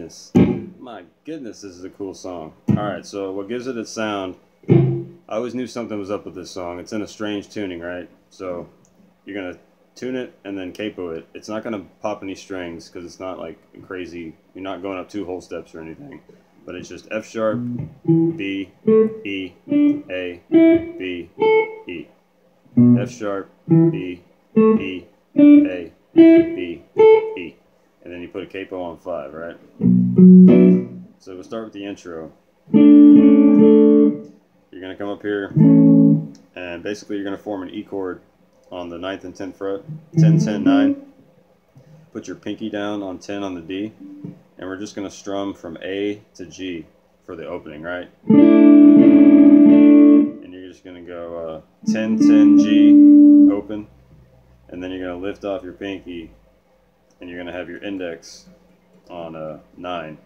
goodness. My goodness, this is a cool song. Alright, so what gives it its sound, I always knew something was up with this song. It's in a strange tuning, right? So you're going to tune it and then capo it. It's not going to pop any strings because it's not like crazy. You're not going up 2 whole steps or anything. But it's just F sharp, B, E, A, B, E. F sharp, B, E, A, B, E. And then you put a capo on 5, right? So we'll start with the intro. You're going to come up here and basically you're going to form an E chord on the 9th and 10th fret, 10, 10, 9. Put your pinky down on 10 on the D, and we're just going to strum from A to G for the opening, right? And you're just going to go 10, 10, G, open, and then you're going to lift off your pinky, and you're going to have your index on 9.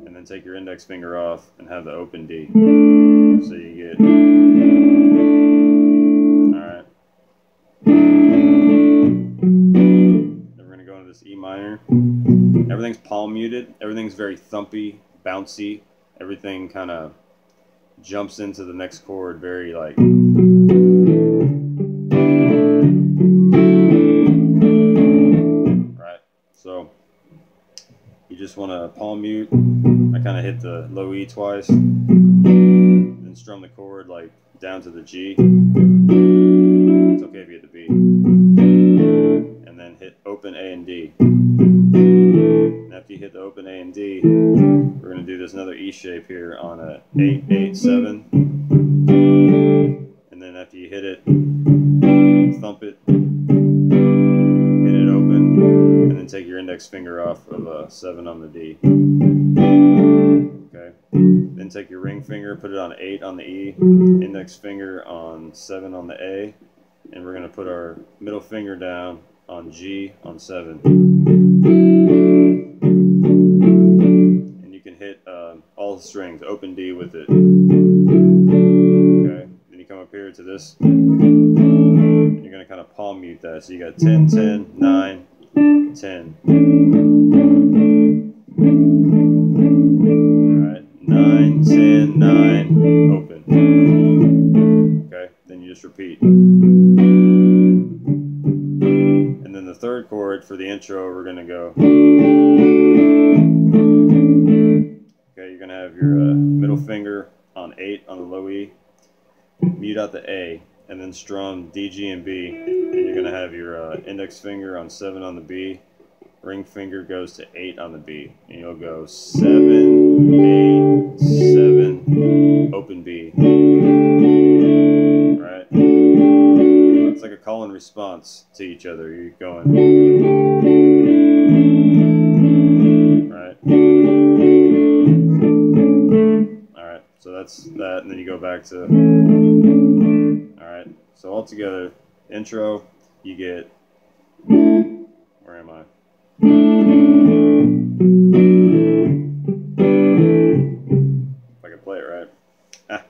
And then take your index finger off and have the open D. So you get... This E minor. Everything's palm muted. Everything's very thumpy, bouncy. Everything kind of jumps into the next chord very like. Right. So you just want to palm mute. I kind of hit the low E twice. Then strum the chord like down to the G. It's okay if you hit the B. And then hit open A and D. And after you hit the open A and D, we're going to do this another E shape here on a 8, 8, 7. And then after you hit it, thump it, hit it open, and then take your index finger off of a 7 on the D. Okay. Then take your ring finger, put it on 8 on the E, index finger on 7 on the A, and we're going to put our middle finger down on G on 7. And you can hit all the strings, open D with it. Okay, then you come up here to this, and you're going to kind of palm mute that. So you got 10, 10, 9, 10. Alright, 9, 10, 9, open. Okay, then you just repeat. The third chord for the intro, we're going to go. Okay, you're going to have your middle finger on 8 on the low E, mute out the A, and then strum D, G, and B. And you're going to have your index finger on 7 on the B, ring finger goes to 8 on the B, and you'll go 7, 8, 7, open B. Right? It's like a call and response to each other. You're going, right? Alright, so that's that, and then you go back to, alright, so all together, intro, you get, where am I? If I can play it right. Ah.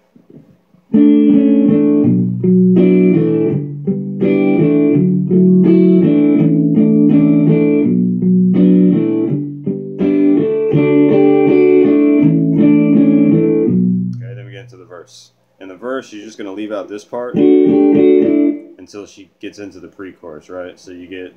In the verse, you're just going to leave out this part until she gets into the pre-chorus, right? So you get...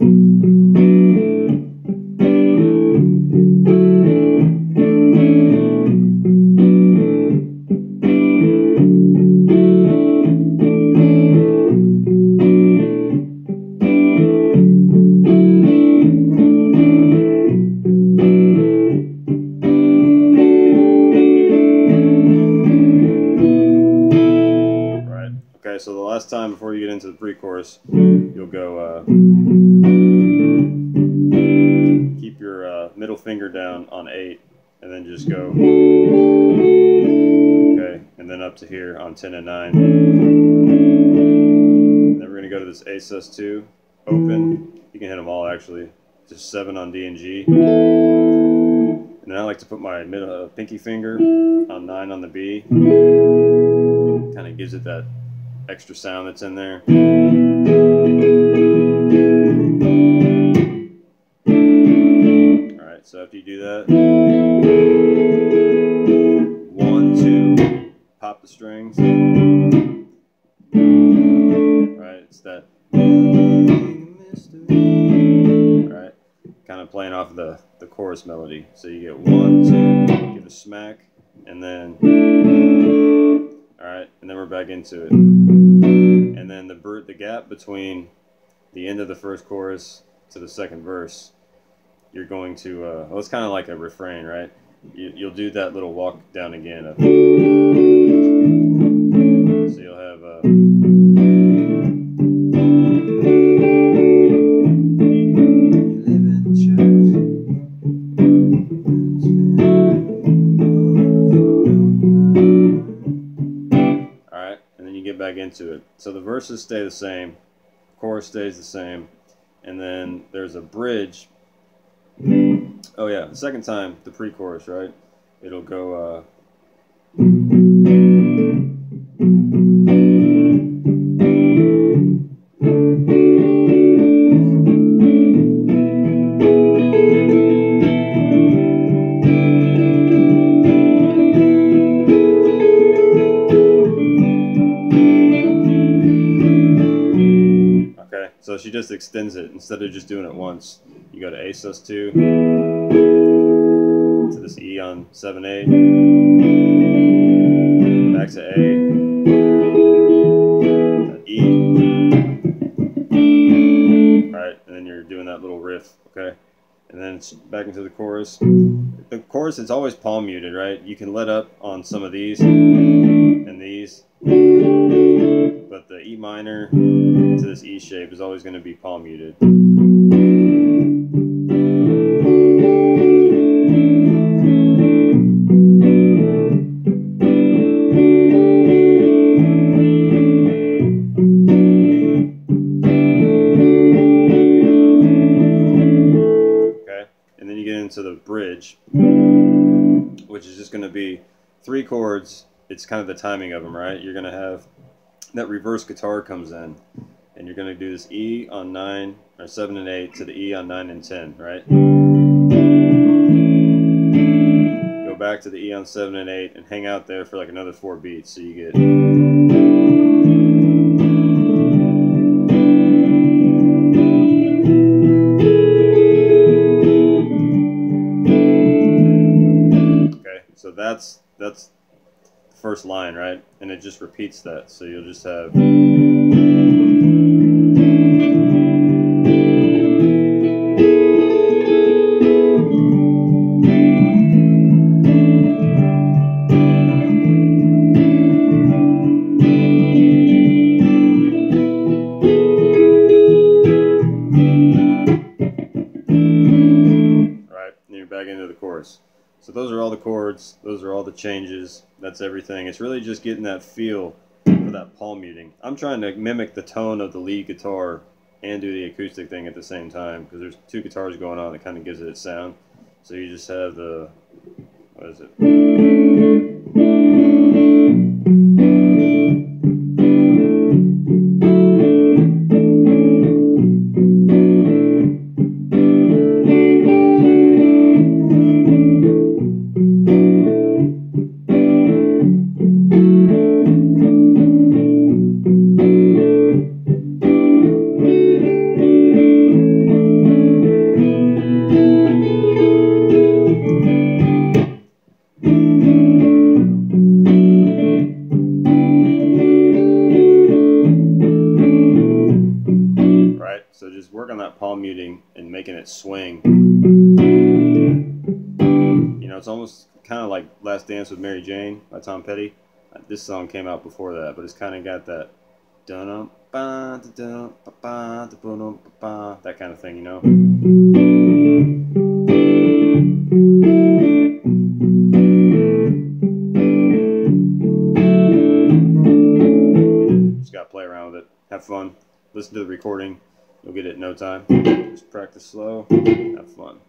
So the last time before you get into the pre-chorus, you'll go, keep your middle finger down on 8, and then just go, okay, and then up to here on 10 and 9. And then we're going to go to this A sus2, open, you can hit them all actually, just 7 on D and G. And then I like to put my pinky finger on 9 on the B, kind of gives it that extra sound that's in there. Alright, So after you do that, 1, 2, pop the strings. Right, it's that. Right, kind of playing off of the chorus melody. So you get 1, 2, give a smack, and then, all right, and then we're back into it. And then the gap between the end of the first chorus to the second verse, you're going to, well, it's kind of like a refrain, right? You'll do that little walk down again. So you'll have, alright, and then you get back into it. So the verses stay the same, chorus stays the same, and then there's a bridge. Oh yeah, the second time, the pre-chorus, right? It'll go, okay, so she just extends it instead of just doing it once. You go to A sus2 to this E on 7/8, back to A, E, right, and then you're doing that little riff, okay, and then it's back into the chorus. The chorus, it's always palm muted, right? You can let up on some of these and these, but the E minor to this E shape is always going to be palm muted. To the bridge, which is just going to be 3 chords. It's kind of the timing of them, right? You're going to have that reverse guitar comes in, and you're going to do this E on 9 or 7 and 8 to the E on 9 and 10, right? Go back to the E on 7 and 8 and hang out there for like another 4 beats, so you get. So that's the first line, right? And it just repeats that. So you'll just have. Right, and you're back into the chorus. So those are all the chords, those are all the changes, that's everything. It's really just getting that feel for that palm muting. I'm trying to mimic the tone of the lead guitar and do the acoustic thing at the same time, because there's 2 guitars going on that kind of gives it its sound. So you just have the, what is it? So just work on that palm muting and making it swing. You know, it's almost kind of like Last Dance with Mary Jane by Tom Petty. This song came out before that, but it's kind of got that that kind of thing, you know. Just gotta play around with it, have fun, listen to the recording. You'll get it in no time. Just practice slow, have fun.